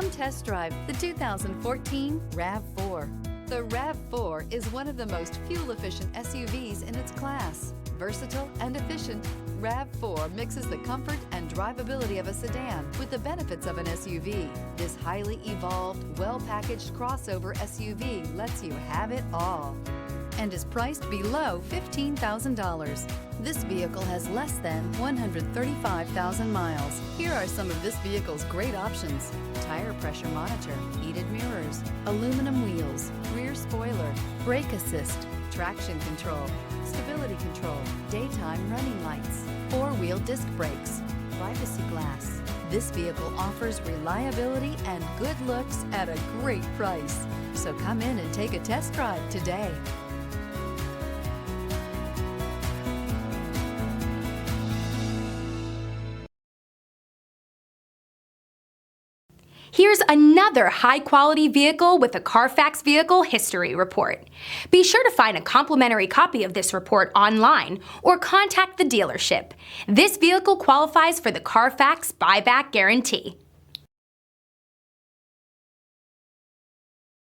Come test drive the 2014 RAV4. The RAV4 is one of the most fuel-efficient SUVs in its class. Versatile and efficient, RAV4 mixes the comfort and drivability of a sedan with the benefits of an SUV. This highly evolved, well-packaged crossover SUV lets you have it all and is priced below $15,000. This vehicle has less than 135,000 miles. Here are some of this vehicle's great options: tire pressure monitor, heated mirrors, aluminum wheels, rear spoiler, brake assist, traction control, stability control, daytime running lights, four-wheel disc brakes, privacy glass. This vehicle offers reliability and good looks at a great price. So come in and take a test drive today. Here's another high-quality vehicle with a Carfax Vehicle History Report. Be sure to find a complimentary copy of this report online or contact the dealership. This vehicle qualifies for the Carfax Buyback Guarantee.